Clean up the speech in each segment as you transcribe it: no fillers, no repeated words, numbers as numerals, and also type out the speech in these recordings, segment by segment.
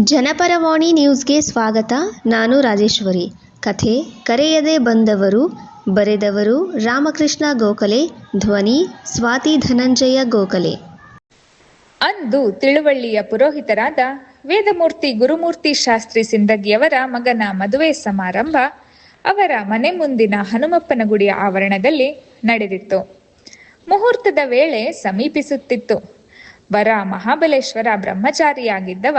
ಜನಪರವಾಣಿ ನ್ಯೂಸ್ಗೆ ಸ್ವಾಗತ. ನಾನು ರಾಜೇಶ್ವರಿ. ಕಥೆ ಕರೆಯದೆ ಬಂದವರು. ಬರೆದವರು ರಾಮಕೃಷ್ಣ ಗೋಖಲೆ. ಧ್ವನಿ ಸ್ವಾತಿ ಧನಂಜಯ ಗೋಖಲೆ. ಅಂದು ತಿಳುವಳ್ಳಿಯ ಪುರೋಹಿತರಾದ ವೇದಮೂರ್ತಿ ಗುರುಮೂರ್ತಿ ಶಾಸ್ತ್ರಿ ಸಿಂದಗಿಯವರ ಮಗನ ಮದುವೆ ಸಮಾರಂಭ ಅವರ ಮನೆ ಮುಂದಿನ ಹನುಮಪ್ಪನ ಗುಡಿಯ ಆವರಣದಲ್ಲಿ ನಡೆದಿತ್ತು. ಮುಹೂರ್ತದ ವೇಳೆ ಸಮೀಪಿಸುತ್ತಿತ್ತು. ವರ ಮಹಾಬಲೇಶ್ವರ ಬ್ರಹ್ಮಚಾರಿಯಾಗಿದ್ದವ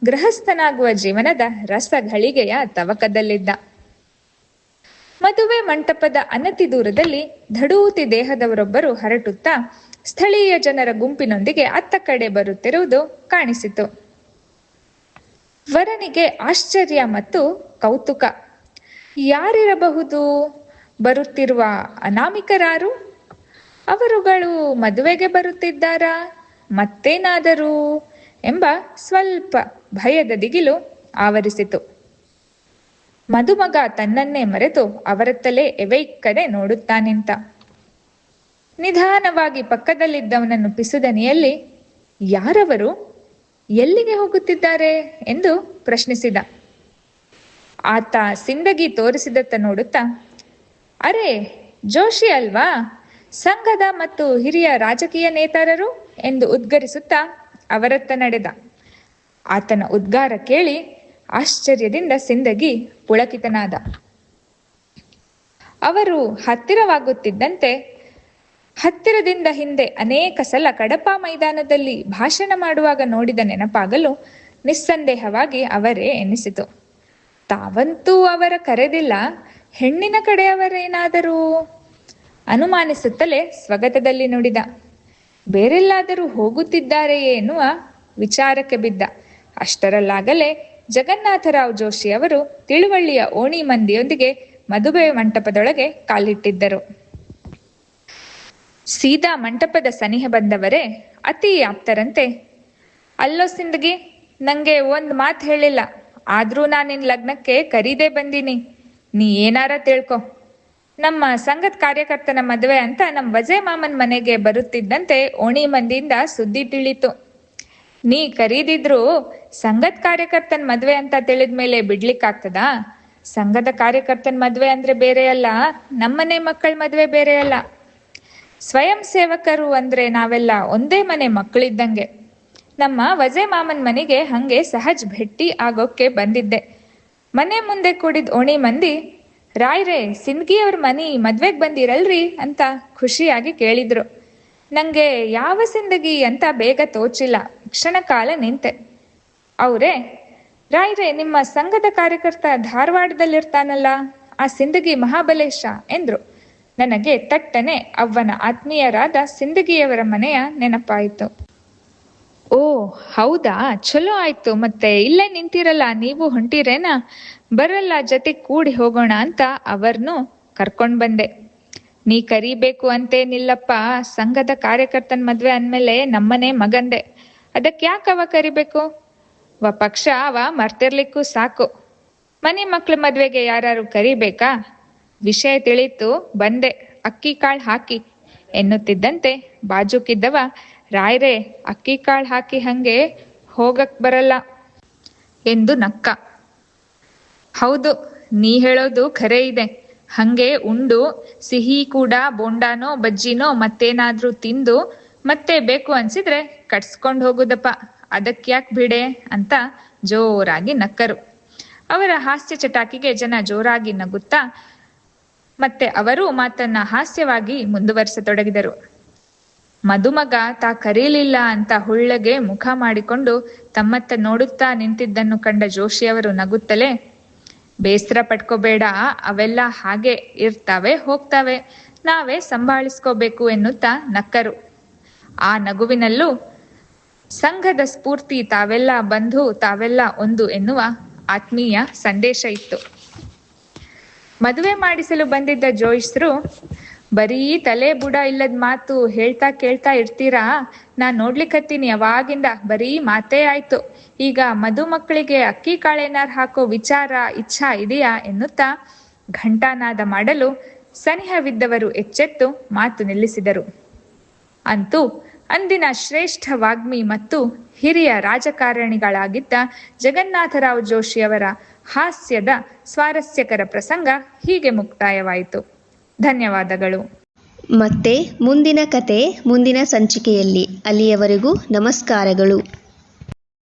ಗೃಹಸ್ಥನಾಗುವ ಜೀವನದ ರಸಘಳಿಗೆಯ ತವಕದಲ್ಲಿದ್ದ. ಮದುವೆ ಮಂಟಪದ ಅನತಿ ದೂರದಲ್ಲಿ ಧಡೂತಿ ದೇಹದವರೊಬ್ಬರು ಹರಟುತ್ತಾ ಸ್ಥಳೀಯ ಜನರ ಗುಂಪಿನೊಂದಿಗೆ ಅತ್ತ ಕಡೆ ಬರುತ್ತಿರುವುದು ಕಾಣಿಸಿತು. ವರನಿಗೆ ಆಶ್ಚರ್ಯ ಮತ್ತು ಕೌತುಕ. ಯಾರಿರಬಹುದು? ಬರುತ್ತಿರುವ ಅನಾಮಿಕರಾರು? ಅವರುಗಳು ಮದುವೆಗೆ ಬರುತ್ತಿದ್ದಾರಾ? ಮತ್ತೇನಾದರೂ ಎಂಬ ಸ್ವಲ್ಪ ಭಯದ ದಿಗಿಲು ಆವರಿಸಿತು. ಮದುಮಗ ತನ್ನನ್ನೇ ಮರೆತು ಅವರತ್ತಲೇ ಎವೈಕ್ಕಡೆ ನೋಡುತ್ತಾ ನಿಂತ. ನಿಧಾನವಾಗಿ ಪಕ್ಕದಲ್ಲಿದ್ದವನನ್ನು ಪಿಸುದನಿಯಲ್ಲಿ, ಯಾರವರು? ಎಲ್ಲಿಗೆ ಹೋಗುತ್ತಿದ್ದಾರೆ ಎಂದು ಪ್ರಶ್ನಿಸಿದ. ಆತ ಸಿಂದಗಿ ತೋರಿಸಿದತ್ತ ನೋಡುತ್ತಾ, ಅರೆ, ಜೋಶಿ ಅಲ್ವಾ? ಸಂಘದ ಮತ್ತು ಹಿರಿಯ ರಾಜಕೀಯ ನೇತಾರರು ಎಂದು ಉದ್ಗರಿಸುತ್ತಾ ಅವರತ್ತ ನಡೆದ. ಆತನ ಉದ್ಗಾರ ಕೇಳಿ ಆಶ್ಚರ್ಯದಿಂದ ಸಿಂದಗಿ ಪುಳಕಿತನಾದ. ಅವರು ಹತ್ತಿರವಾಗುತ್ತಿದ್ದಂತೆ ಹತ್ತಿರದಿಂದ ಹಿಂದೆ ಅನೇಕ ಸಲ ಕಡಪ ಮೈದಾನದಲ್ಲಿ ಭಾಷಣ ಮಾಡುವಾಗ ನೋಡಿದ ನೆನಪಾಗಲು ನಿಸ್ಸಂದೇಹವಾಗಿ ಅವರೇ ಎನ್ನಿಸಿತು. ತಾವಂತೂ ಅವರ ಕರೆದಿಲ್ಲ, ಹೆಣ್ಣಿನ ಕಡೆಯವರೇನಾದರೂ ಅನುಮಾನಿಸುತ್ತಲೇ ಸ್ವಗತದಲ್ಲಿ ನುಡಿದ. ಬೇರೆಲ್ಲಾದರೂ ಹೋಗುತ್ತಿದ್ದಾರೆಯೇ ಎನ್ನುವ ವಿಚಾರಕ್ಕೆ ಬಿದ್ದ. ಅಷ್ಟರಲ್ಲಾಗಲೇ ಜಗನ್ನಾಥರಾವ್ ಜೋಶಿ ಅವರು ತಿಳುವಳ್ಳಿಯ ಓಣಿ ಮಂದಿಯೊಂದಿಗೆ ಮದುವೆ ಮಂಟಪದೊಳಗೆ ಕಾಲಿಟ್ಟಿದ್ದರು. ಸೀದಾ ಮಂಟಪದ ಸನಿಹ ಬಂದವರೇ ಅತಿ ಆಪ್ತರಂತೆ, ಅಲ್ಲೋ ಸಿಂದಗಿ, ನಂಗೆ ಒಂದ್ ಮಾತು ಹೇಳಿಲ್ಲ, ಆದ್ರೂ ನಾನಿನ್ ಲಗ್ನಕ್ಕೆ ಕರೀದೇ ಬಂದೀನಿ. ನೀ ಏನಾರ ತಿಳ್ಕೊ. ನಮ್ಮ ಸಂಘದ ಕಾರ್ಯಕರ್ತನ ಮದುವೆ ಅಂತ ನಮ್ಮ ವಜೆ ಮಾಮನ್ ಮನೆಗೆ ಬರುತ್ತಿದ್ದಂತೆ ಓಣಿ ಮಂದಿಯಿಂದ ಸುದ್ದಿ ತಿಳಿತು. ನೀ ಕರೀದಿದ್ರು ಸಂಘದ ಕಾರ್ಯಕರ್ತನ ಮದುವೆ ಅಂತ ತಿಳಿದ್ಮೇಲೆ ಬಿಡ್ಲಿಕ್ಕಾಗ್ತದಾ? ಸಂಘದ ಕಾರ್ಯಕರ್ತನ ಮದುವೆ ಅಂದ್ರೆ ಬೇರೆ ಅಲ್ಲ, ನಮ್ಮನೆ ಮಕ್ಕಳ ಮದುವೆ ಬೇರೆ ಅಲ್ಲ. ಸ್ವಯಂ ಸೇವಕರು ಅಂದ್ರೆ ನಾವೆಲ್ಲ ಒಂದೇ ಮನೆ ಮಕ್ಕಳಿದ್ದಂಗೆ. ನಮ್ಮ ವಜೆ ಮಾಮನ್ ಮನೆಗೆ ಹಂಗೆ ಸಹಜ್ ಭೇಟಿ ಆಗೋಕ್ಕೆ ಬಂದಿದ್ದೆ. ಮನೆ ಮುಂದೆ ಕೂಡಿದ ಓಣಿ ಮಂದಿ, ರಾಯ್ರೆ, ಸಿಂದಗಿಯವ್ರ ಮನಿ ಮದ್ವೆಗ್ ಬಂದಿರಲ್ರಿ ಅಂತ ಖುಷಿಯಾಗಿ ಕೇಳಿದ್ರು. ನಂಗೆ ಯಾವ ಸಿಂದಗಿ ಅಂತ ಬೇಗ ತೋಚಿಲ್ಲ. ಕ್ಷಣಕಾಲ ನಿಂತೆ. ಅವ್ರೇ, ರಾಯ್ರೆ, ನಿಮ್ಮ ಸಂಘದ ಕಾರ್ಯಕರ್ತ ಧಾರವಾಡದಲ್ಲಿರ್ತಾನಲ್ಲ, ಆ ಸಿಂದಗಿ ಮಹಾಬಲೇಶ ಎಂದ್ರು. ನನಗೆ ತಟ್ಟನೆ ಅವ್ವನ ಆತ್ಮೀಯರಾದ ಸಿಂದಗಿಯವರ ಮನೆಯ ನೆನಪಾಯಿತು. ಓ ಹೌದಾ, ಚಲೋ ಆಯ್ತು. ಮತ್ತೆ ಇಲ್ಲೇ ನಿಂತಿರಲ್ಲ, ನೀವು ಹೊಂಟಿರೇನಾ? ಬರಲ್ಲ, ಜೊತೆ ಕೂಡಿ ಹೋಗೋಣ ಅಂತ ಅವರನ್ನು ಕರ್ಕೊಂಡ್ ಬಂದೆ. ನೀ ಕರಿಬೇಕು ಅಂತೇನಿಲ್ಲಪ್ಪ, ಸಂಘದ ಕಾರ್ಯಕರ್ತನ ಮದ್ವೆ ಅಂದ್ಮೇಲೆ ನಮ್ಮನೆ ಮಗಂದೆ, ಅದಕ್ಕೆ ಯಾಕವ ಕರಿಬೇಕು? ಪಕ್ಷ ಅವ ಮರ್ತಿರ್ಲಿಕ್ಕೂ ಸಾಕು. ಮನೆ ಮಕ್ಳ ಮದ್ವೆಗೆ ಯಾರು ಕರಿಬೇಕಾ? ವಿಷಯ ತಿಳಿತು, ಬಂದೆ, ಅಕ್ಕಿ ಕಾಳು ಹಾಕಿ ಎನ್ನುತ್ತಿದ್ದಂತೆ ಬಾಜುಕಿದ್ದವ, ರಾಯ್ರೆ, ಅಕ್ಕಿ ಕಾಳು ಹಾಕಿ ಹಂಗೆ ಹೋಗಕ್ ಬರಲ್ಲ ಎಂದು ನಕ್ಕ. ಹೌದು, ನೀ ಹೇಳೋದು ಖರೆ ಇದೆ. ಹಂಗೆ ಉಂಡು ಸಿಹಿ ಕೂಡ ಬೋಂಡಾನೋ ಬಜ್ಜಿನೋ ಮತ್ತೇನಾದ್ರೂ ತಿಂದು ಮತ್ತೆ ಬೇಕು ಅನ್ಸಿದ್ರೆ ಕಟ್ಸ್ಕೊಂಡು ಹೋಗುದಪ್ಪ, ಅದಕ್ಯಾಕ್ ಬಿಡೆ ಅಂತ ಜೋರಾಗಿ ನಕ್ಕರು. ಅವರ ಹಾಸ್ಯ ಚಟಾಕಿಗೆ ಜನ ಜೋರಾಗಿ ನಗುತ್ತಾ ಮತ್ತೆ ಅವರು ಮಾತನ್ನ ಹಾಸ್ಯವಾಗಿ ಮುಂದುವರಿಸತೊಡಗಿದರು. ಮದುಮಗ ತಾ ಕರೀಲಿಲ್ಲ ಅಂತ ಹುಳ್ಳಗೆ ಮುಖ ಮಾಡಿಕೊಂಡು ತಮ್ಮತ್ತ ನೋಡುತ್ತಾ ನಿಂತಿದ್ದನ್ನು ಕಂಡ ಜೋಶಿಯವರು ನಗುತ್ತಲೇ, ಬೇಸರ ಪಟ್ಕೋಬೇಡ, ಅವೆಲ್ಲ ಹಾಗೆ ಇರ್ತಾವೆ ಹೋಗ್ತಾವೆ, ನಾವೇ ಸಂಭಾಳಿಸ್ಕೋಬೇಕು ಎನ್ನುತ್ತಾ ನಕ್ಕರು. ಆ ನಗುವಿನಲ್ಲೂ ಸಂಘದ ಸ್ಫೂರ್ತಿ, ತಾವೆಲ್ಲ ಬಂಧು, ತಾವೆಲ್ಲ ಒಂದು ಎನ್ನುವ ಆತ್ಮೀಯ ಸಂದೇಶ ಇತ್ತು. ಮದುವೆ ಮಾಡಿಸಲು ಬಂದಿದ್ದ ಜೋಯಿಸ್ರು, ಬರೀ ತಲೆ ಬುಡ ಇಲ್ಲದ ಮಾತು ಹೇಳ್ತಾ ಕೇಳ್ತಾ ಇರ್ತೀರಾ? ನಾನ್ ನೋಡ್ಲಿಕ್ಕತ್ತೀನಿ ಅವಾಗಿಂದ ಬರೀ ಮಾತೇ ಆಯ್ತು. ಈಗ ಮದುಮಕ್ಕಳಿಗೆ ಅಕ್ಕಿ ಕಾಳೇನಾರ್ ಹಾಕೋ ವಿಚಾರ ಇಚ್ಛಾ ಇದೆಯಾ ಎನ್ನುತ್ತಾ ಘಂಟಾನಾದ ಮಾಡಲು ಸನಿಹವಿದ್ದವರು ಎಚ್ಚೆತ್ತು ಮಾತು ನಿಲ್ಲಿಸಿದರು. ಅಂತೂ ಅಂದಿನ ಶ್ರೇಷ್ಠ ವಾಗ್ಮಿ ಮತ್ತು ಹಿರಿಯ ರಾಜಕಾರಣಿಗಳಾಗಿದ್ದ ಜಗನ್ನಾಥರಾವ್ ಜೋಶಿಯವರ ಹಾಸ್ಯದ ಸ್ವಾರಸ್ಯಕರ ಪ್ರಸಂಗ ಹೀಗೆ ಮುಕ್ತಾಯವಾಯಿತು. ಧನ್ಯವಾದಗಳು. ಮತ್ತೆ ಮುಂದಿನ ಕತೆ ಮುಂದಿನ ಸಂಚಿಕೆಯಲ್ಲಿ. ಅಲ್ಲಿಯವರೆಗೂ ನಮಸ್ಕಾರಗಳು.